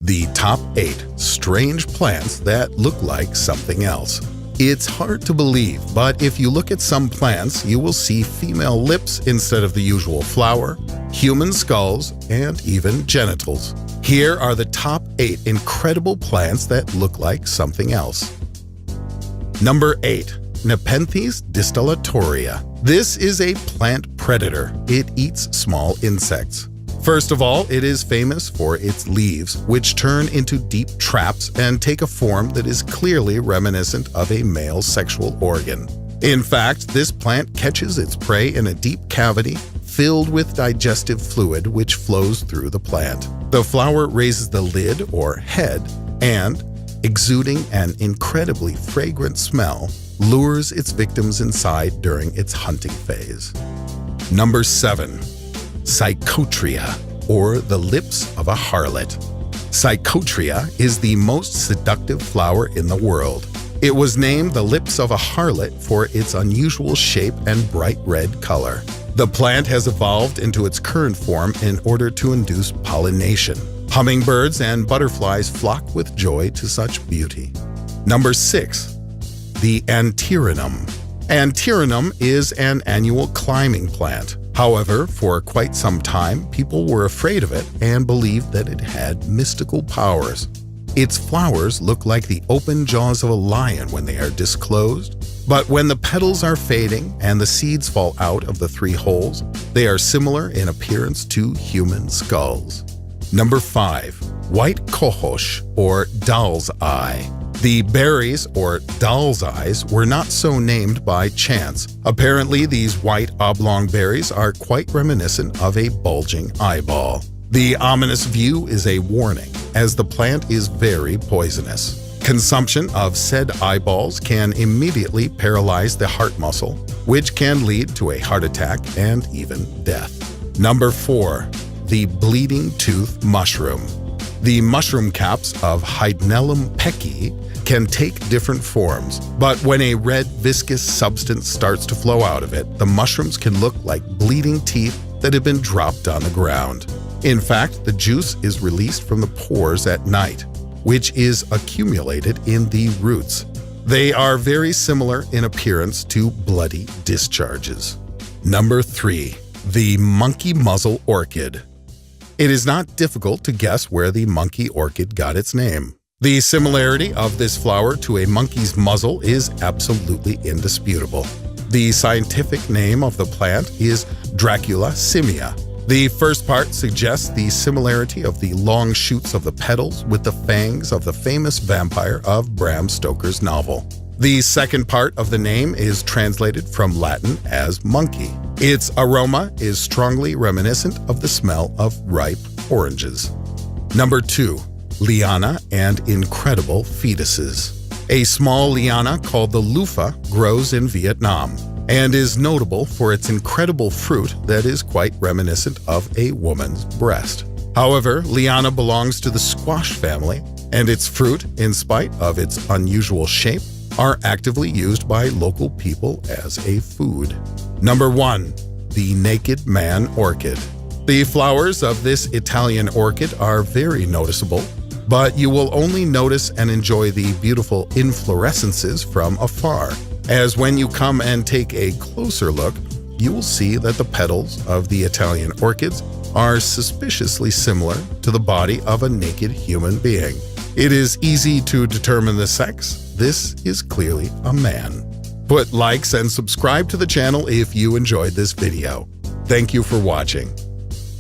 The top 8 strange plants that look like something else. It's hard to believe, but if you look at some plants, you will see female lips instead of the usual flower, human skulls, and even genitals. Here are the top 8 incredible plants that look like something else. Number 8. Nepenthes distillatoria. This is a plant predator. It eats small insects. First of all, it is famous for its leaves, which turn into deep traps and take a form that is clearly reminiscent of a male sexual organ. In fact, this plant catches its prey in a deep cavity filled with digestive fluid which flows through the plant. The flower raises the lid or head and, exuding an incredibly fragrant smell, lures its victims inside during its hunting phase. Number 7. Psychotria, or the lips of a harlot. Psychotria is the most seductive flower in the world. It was named the lips of a harlot for its unusual shape and bright red color. The plant has evolved into its current form in order to induce pollination. Hummingbirds and butterflies flock with joy to such beauty. Number 6. The Antirrhinum. Antirrhinum is an annual climbing plant. However, for quite some time, people were afraid of it and believed that it had mystical powers. Its flowers look like the open jaws of a lion when they are disclosed, but when the petals are fading and the seeds fall out of the 3 holes, they are similar in appearance to human skulls. Number 5. White cohosh, or doll's eye. The berries, or doll's eyes, were not so named by chance. Apparently, these white oblong berries are quite reminiscent of a bulging eyeball. The ominous view is a warning, as the plant is very poisonous. Consumption of said eyeballs can immediately paralyze the heart muscle, which can lead to a heart attack and even death. Number 4. The bleeding tooth mushroom. The mushroom caps of Hydnellum pecki can take different forms, but when a red viscous substance starts to flow out of it, the mushrooms can look like bleeding teeth that have been dropped on the ground. In fact, the juice is released from the pores at night, which is accumulated in the roots. They are very similar in appearance to bloody discharges. Number 3. The monkey muzzle orchid. It is not difficult to guess where the monkey orchid got its name. The similarity of this flower to a monkey's muzzle is absolutely indisputable. The scientific name of the plant is Dracula simia. The first part suggests the similarity of the long shoots of the petals with the fangs of the famous vampire of Bram Stoker's novel. The second part of the name is translated from Latin as monkey. Its aroma is strongly reminiscent of the smell of ripe oranges. Number 2. Liana and incredible fetuses. A small liana called the loofah grows in Vietnam and is notable for its incredible fruit that is quite reminiscent of a woman's breast. However, liana belongs to the squash family, and its fruit, in spite of its unusual shape, are actively used by local people as a food. Number 1. The naked man orchid. The flowers of this Italian orchid are very noticeable, but you will only notice and enjoy the beautiful inflorescences from afar, as when you come and take a closer look, you will see that the petals of the Italian orchids are suspiciously similar to the body of a naked human being. It is easy to determine the sex. This is clearly a man. Put likes and subscribe to the channel if you enjoyed this video. Thank you for watching.